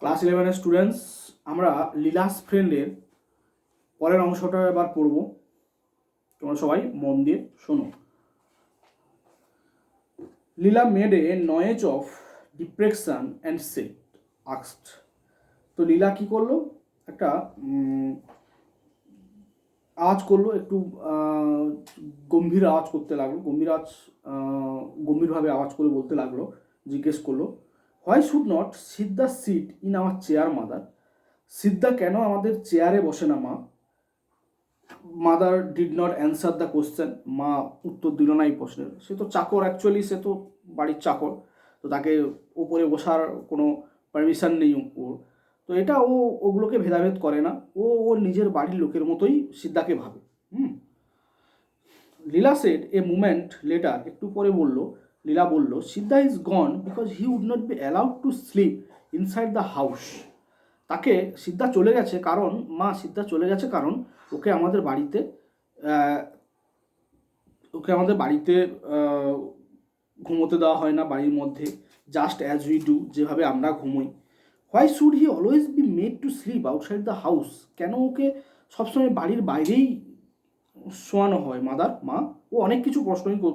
Class 11-এর students, আমরা লীলাস ফ্রেন্ডের পরের অংশটা এবার পড়ব। তোমরা সবাই মন দিয়ে শোনো। Leela made a noise of deprecation and set আক্সড। তো লীলা কি করলো, একটা আওয়াজ করলো, একটু গম্ভীর আওয়াজ করতে লাগলো, গম্ভীরভাবে আওয়াজ করে বলতে লাগলো, জিজ্ঞেস করলো, why should not Siddha sit in our chair mother? Siddha কেন আমাদের চেয়ারে বসে না মা? Mother did not answer the question. মা উত্তর দিল না এই প্রশ্নের। সে তো চাকর, অ্যাকচুয়ালি সে তো বাড়ির চাকর, তো তাকে ওপরে বসার কোনো পারমিশন নেই ওর। তো এটা ওগুলোকে ভেদাভেদ করে না, ওর নিজের বাড়ির লোকের মতোই সিদ্ধাকে ভাবে। Leela said a moment later, একটু পরে লীলা বলল, Siddha is gone because he would not be allowed to sleep inside the house. তাকে সিদ্ধা চলে গেছে কারণ সিদ্ধা চলে গেছে কারণ ওকে আমাদের বাড়িতে ঘুমোতে দেওয়া হয় না বাড়ির মধ্যে, জাস্ট অ্যাজ উই ডু, যেভাবে আমরা ঘুমোই। Why should he always be made to sleep outside the house? কেন ওকে সবসময় বাড়ির বাইরেই শোয়ানো হয় মা? ও অনেক কিছু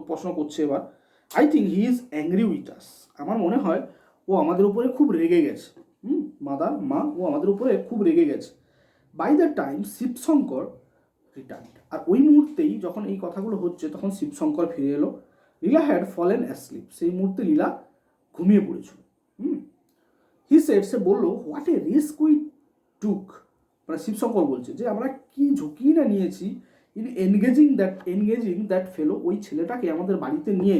প্রশ্ন করছে এবার। I think he is angry with us. আমার মনে হয় ও আমাদের উপরে খুব রেগে গেছে। ও আমাদের উপরে খুব রেগে গেছে। By the time Shivshankar return. আর ওই মুহূর্তেই যখন এই কথাগুলো হচ্ছে তখন শিবশঙ্কর ফিরে এলো। লীলা হ্যাড ফলেন অ্যাসলিপ। সেই মুহূর্তে লীলা ঘুমিয়ে পড়েছিল। হি সেড, সে বললো, হোয়াট এ রিস্ক উই টুক। মানে শিবশঙ্কর বলছে যে আমরা কি ঝুঁকি না নিয়েছি ইন এনগেজিং দ্যাট ফেলো। ওই ছেলেটাকে আমাদের বাড়িতে নিয়ে,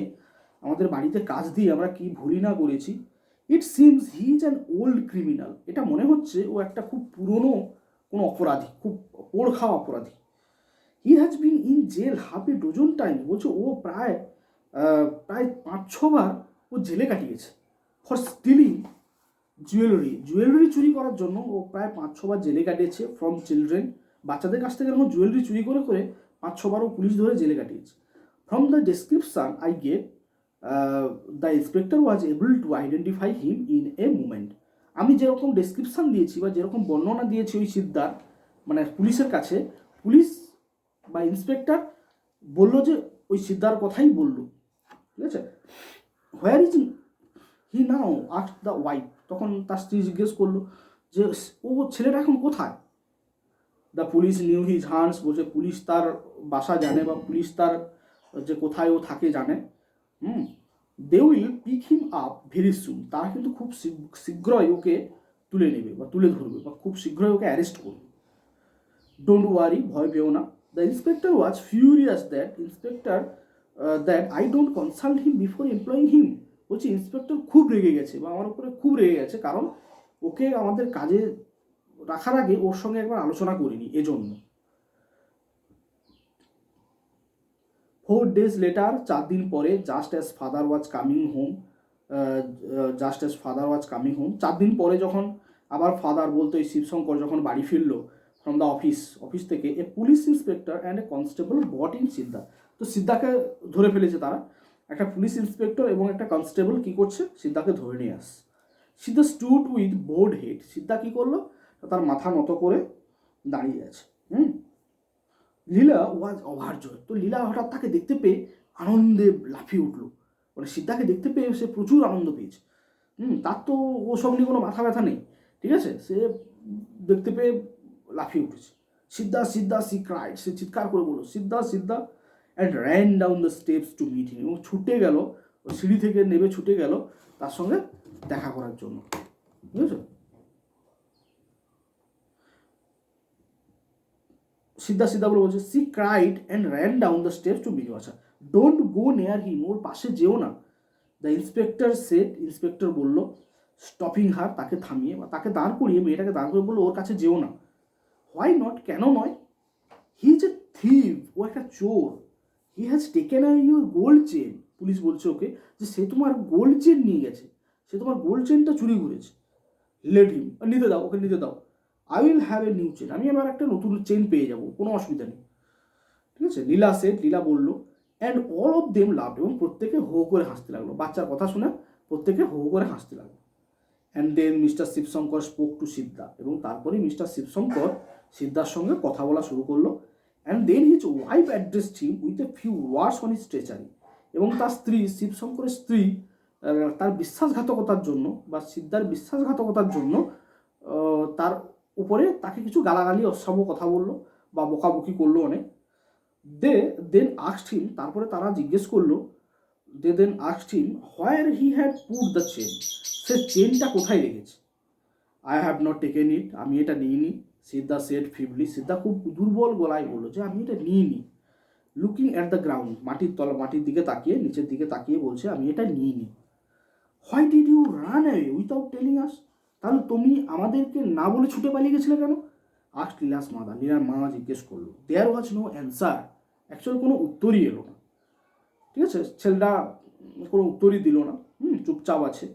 আমাদের বাড়িতে কাজ দিয়ে আমরা কি ভুলই না করেছি। It seems he is an old criminal. এটা মনে হচ্ছে ও একটা খুব পুরনো কোনো অপরাধী, খুব পোড় খাওয়া অপরাধী। He has been in jail half a dozen time. বলছে ও প্রায় 5-6 বার ও জেলে কাটিয়েছে। ফর স্টিলিং জুয়েলারি চুরি করার জন্য ও প্রায় 5-6 বার জেলে কাটিয়েছে। ফ্রম চিলড্রেন, বাচ্চাদের কাছ থেকে এরকম জুয়েলারি চুরি করে 5-6 বারও পুলিশ ধরে জেলে কাটিয়েছে। From the description I get, the inspector was able to identify him in a moment. আমি যেরকম ডেসক্রিপশন দিয়েছি বা যেরকম বর্ণনা দিয়েছি ওই সিদ্ধার, মানে পুলিশের কাছে, পুলিশ বা ইন্সপেক্টর বললো যে ওই সিদ্ধার কথাই বললো, ঠিক আছে। Where is he now ask the wife. তখন তার স্ত্রী জিজ্ঞেস করলো যে ও ছেলেটা এখন কোথায়? The police knew his হান্টস। বলছে পুলিশ তার বাসা জানে বা পুলিশ তার যে কোথায় ও থাকে জানে। They will pick him up very soon. তারা কিন্তু খুব শীঘ্রই ওকে তুলে নেবে বা তুলে ধরবে বা খুব শীঘ্রই ওকে অ্যারেস্ট করবে। ডোন্ট ওয়ারি, ভয় পেও না। The inspector was furious that I don't consult him before employing him. বলছি ইন্সপেক্টর খুব রেগে গেছে বা আমার উপরে খুব রেগে গেছে কারণ ওকে আমাদের কাজে রাখার আগে ওর সঙ্গে একবার আলোচনা করিনি, এজন্য। 4 days later, 4 দিন পরে, just as father was coming home, 4 দিন পরে যখন আবার ফাদার বলতো এই শিবশঙ্কর যখন বাড়ি ফিরলো ফ্রম দ্য অফিস থেকে, a police inspector and a constable brought in Siddha. তো সিদ্ধাকে ধরে ফেলেছে তারা। একটা পুলিশ ইন্সপেক্টর এবং একটা কনস্টেবল কি করছে, সিদ্ধাকে ধরে নিয়ে আসছে। সিদ্ধা স্টুড উইথ বোর্ড হেড। সিদ্ধা কি করলো, তার মাথা নত করে দাঁড়িয়ে আছে। লীলা ওয়াজ ওভারজয়েড। তো লীলা হঠাৎ তাকে দেখতে পেয়ে আনন্দে লাফিয়ে উঠলো। মানে সিদ্ধাকে দেখতে পেয়ে সে প্রচুর আনন্দ পেয়েছে। তার তো ওসব নিয়ে কোনো মাথা ব্যথা নেই, ঠিক আছে। সে দেখতে পেয়ে লাফিয়ে উঠেছে। সিদ্ধা সি ক্রাইড। সে চিৎকার করে বললো, Siddha and ran down the steps to meet him. এবং ছুটে গেল, সিঁড়ি থেকে নেমে ছুটে গেল তার সঙ্গে দেখা করার জন্য, বুঝেছো। সিদ্ধা বলে বলছে, she cried and ran down the steps to meet. আচ্ছা, ডোন্ট গো নেয়ার হিম। ওর পাশে যেও না। The inspector said. ইন্সপেক্টর বললো, স্টপিং হার, তাকে থামিয়ে বা তাকে দাঁড় করিয়ে, মেয়েটাকে দাঁড় করে বললো ওর কাছে যেও না। হোয়াই নট, কেন নয়? হি ইজ এ থিভ। ও একটা চোর। He has taken your gold chain. Police বলছে ওকে যে সে তোমার গোল্ড চেন নিয়ে গেছে, সে তোমার গোল্ড চেনটা চুরি করেছে। লেট হিম, নিতে দাও, ওকে নিতে দাও। I will have a new chain. আমি আবার একটা নতুন চেন পেয়ে যাবো, কোনো অসুবিধা নেই, ঠিক আছে। লীলা বললো, অ্যান্ড অল অফ দেম লাভ। এবং প্রত্যেকে হো করে হাসতে লাগলো। বাচ্চার কথা শুনে প্রত্যেকে হো করে হাসতে লাগলো। And then mister Shivshankar spoke to Siddha, এবং তারপরে মিস্টার শিবশঙ্কর সিদ্ধার সঙ্গে কথা বলা শুরু করলো। And then his wife addressed him with a few words on his stretcher, এবং তার স্ত্রী, শিবশঙ্করের স্ত্রী, তার বিশ্বাসঘাতকতার জন্য বা সিদ্ধার বিশ্বাসঘাতকতার জন্য তার উপরে তাকে কিছু গালাগালি অশ্রাব্য কথা বললো বা বকাবকি করলো অনেক। দেন আস্কড হিম, তারপরে তারা জিজ্ঞেস করলো, then asked him where he had put the chain, সে চেনটা কোথায় রেখেছে। I have not taken it, আমি এটা নিইনি। সিদ্ধা সেড ফিবলি, সিদ্ধা খুব দুর্বল গলায় বললো যে আমি এটা নিইনি। লুকিং অ্যাট দ্য গ্রাউন্ড, মাটির দিকে তাকিয়ে, নিচের দিকে তাকিয়ে বলছে আমি এটা নিইনি। Why did you run away without telling us, তাহলে তুমি আমাদেরকে না বলে ছুটে পালিয়ে গেছিলে কেন। আস্কড লীলাস মাদার, লীলার মা জিজ্ঞেস করলো। দেয়ার ওয়াজ নো অ্যান্সার, অ্যাকচুয়ালি কোনো উত্তরই এলো না। ঠিক আছে, ছেলেটা কোনো উত্তরই দিল না, চুপচাপ আছে।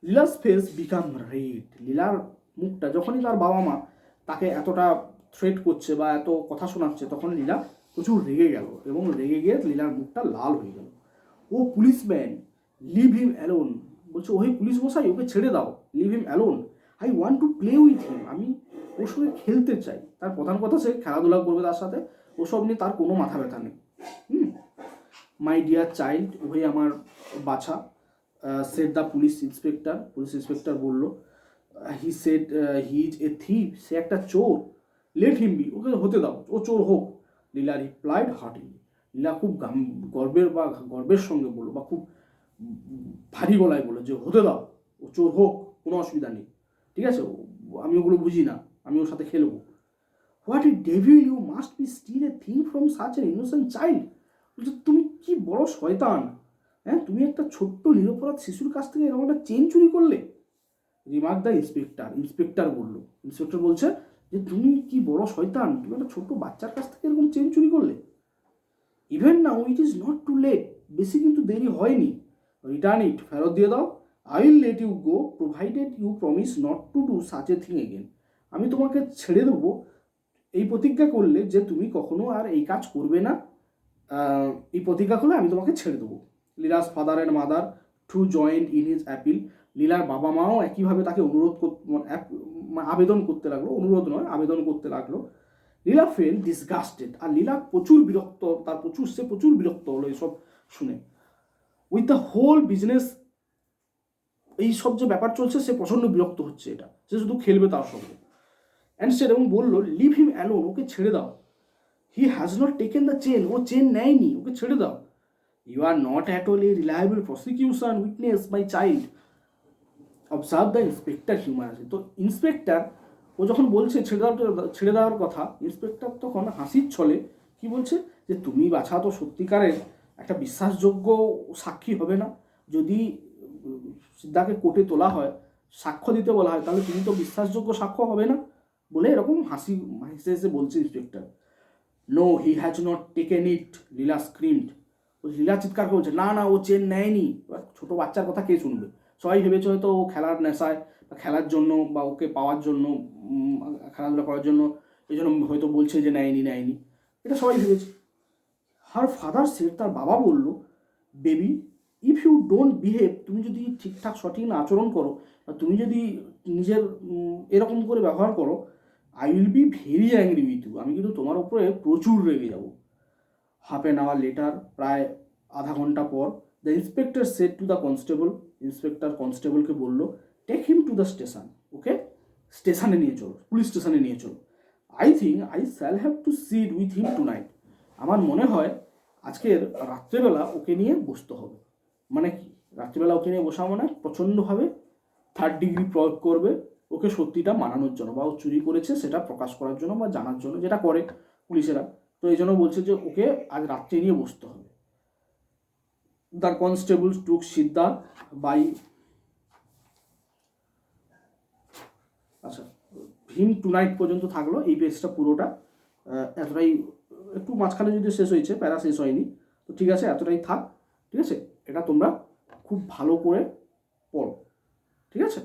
লীলাস ফেস বিকাম রেড, লীলার মুখটা, যখনই তার বাবা মা তাকে এতটা থ্রেট করছে বা এত কথা শোনাচ্ছে, তখন লীলা প্রচুর রেগে গেল, এবং রেগে গিয়ে লীলার মুখটা লাল হয়ে গেল। Oh policeman, leave him alone, বলছে ওই পুলিশ মশাই ওকে ছেড়ে দাও, leave him alone, I want to play with him, আমি ওর সঙ্গে খেলতে চাই। তার প্রধান কথা সে খেলাধুলা করবে তার সাথে, ওসব নিয়ে তার কোনো মাথা ব্যথা নেই। মাই ডিয়ার চাইল্ড, ওই আমার বাছা, সেড দ্য পুলিশ ইন্সপেক্টর বলল। He said he is a thief, সে একটা চোর। লেট হিম বি, ওকে হতে দাও, ও চোর হোক। লীলা রিপ্লাইড হার্টিলি, লীলা খুব গর্বের সঙ্গে বললো, বা খুব ভারী গলায় বললো যে হতে দাও, ও চোর হোক, কোনো অসুবিধা নেই, ঠিক আছে, আমি ওগুলো বুঝি না, আমি ওর সাথে খেলবো। What a devil, you must be steal a thing from such an innocent child, বলছে তুমি কি বড় শয়তান, হ্যাঁ, তুমি একটা ছোট্ট নিরপরাধ শিশুর কাছ থেকে এরকম একটা চেন চুরি করলে। রিমার্ক দ্য ইন্সপেক্টর বললো, ইন্সপেক্টর বলছে যে তুমি কি বড় শয়তান, তুমি একটা ছোট্ট বাচ্চার কাছ থেকে এরকম চেন চুরি করলে। Even now it is not too late, বেশি কিন্তু দেরি হয়নি। রিটার্ন ইট, ফেরত দিয়ে দাও। I will let you go provided you promise not to do such a thing again, আমি তোমাকে ছেড়ে দেবো এই প্রতিজ্ঞা করলে যে তুমি কখনো আর এই কাজ করবে না, এই প্রতিজ্ঞা করলে আমি তোমাকে ছেড়ে দেবো। Leela's father and mother to joint in his appeal, লীলার বাবা মাও একইভাবে তাকে আবেদন করতে লাগলো, অনুরোধ নয় আবেদন করতে লাগলো। লীলা ফেল ডিসগাস্টেড, আর লীলা সে প্রচুর বিরক্ত হলো এইসব শুনে। উইথ দ্য হোল বিজনেস, এই সব যে ব্যাপার চলছে সে প্রচণ্ড বিরক্ত হচ্ছে, এটা সে শুধু খেলবে তার সঙ্গে। অ্যান্ড সে এবং বললো লিভ হিম অ্যালোন, ওকে ছেড়ে দাও। He has not taken the chain, ও চেন নেয়নি, ওকে ছেড়ে দাও। You are not at all a reliable prosecution witness my child, observe the inspector humorously. তো ইন্সপেক্টর ও যখন বলছে ছেড়ে দেওয়ার কথা, ইন্সপেক্টর তখন হাসির ছলে কি বলছে যে তুমি বাছা তো সত্যিকারের একটা বিশ্বাসযোগ্য সাক্ষী হবে না, যদি সিদ্ধাকে কোর্টে তোলা হয়, সাক্ষ্য দিতে বলা হয়, তাহলে তুমি তো বিশ্বাসযোগ্য সাক্ষ্য হবে না, বলে এরকম হেসে হেসে বলছে inspector. No he has not taken it, Leela screamed, Leela চিৎকার করছে না না ও চেন নেয়নি। ছোটো বাচ্চার কথা কে শুনবে, সবাই ভেবেছে হয়তো ও খেলার নেশায় বা খেলার জন্য বা ওকে পাওয়ার জন্য, খেলাধুলা করার জন্য, এই জন্য হয়তো বলছে যে নেয়নি, এটা সবাই ভেবেছে। হার ফাদার সেড, তার বাবা বলল, baby if you don't behave, তুমি যদি ঠিকঠাক সঠিক না আচরণ করো, তুমি যদি নিজের এরকম করে ব্যবহার করো, I will be very angry with you, আমি কিন্তু তোমার উপরে প্রচুর রেগে যাব। হাফ অ্যান আওয়ার লেটার, প্রায় আধা ঘন্টা পর, the inspector said to the constable, inspector কনস্টেবলকে বললো, take him to the station, ওকে স্টেশনে নিয়ে চলো, পুলিশ স্টেশনে নিয়ে চলো। I think I shall have to sit with him tonight, আমার মনে হয় আজকের রাত্রেবেলা ওকে নিয়ে বসতে হবে। মানে কি, রাত্রিবেলা ওকে নিয়ে বসা মানে প্রচণ্ডভাবে থার্ড ডিগ্রি প্রয়োগ করবে ওকে সত্যিটা মানানোর জন্য, বা ও চুরি করেছে সেটা প্রকাশ করার জন্য বা জানার জন্য, যেটা করে পুলিশেরা। তো এই জন্য বলছে যে ওকে আজ রাত্রে নিয়ে বসতে হবে। The constable took Siddha by, আচ্ছা হিম টু নাইট পর্যন্ত থাকলো এই পেজটা পুরোটা, এতটাই, একটু মাঝখানে যদি শেষ হয়েছে, প্যারা শেষ হয়নি, তো ঠিক আছে এতটাই থাক, ঠিক আছে, এটা তোমরা খুব ভালো করে পড়ো, ঠিক আছে।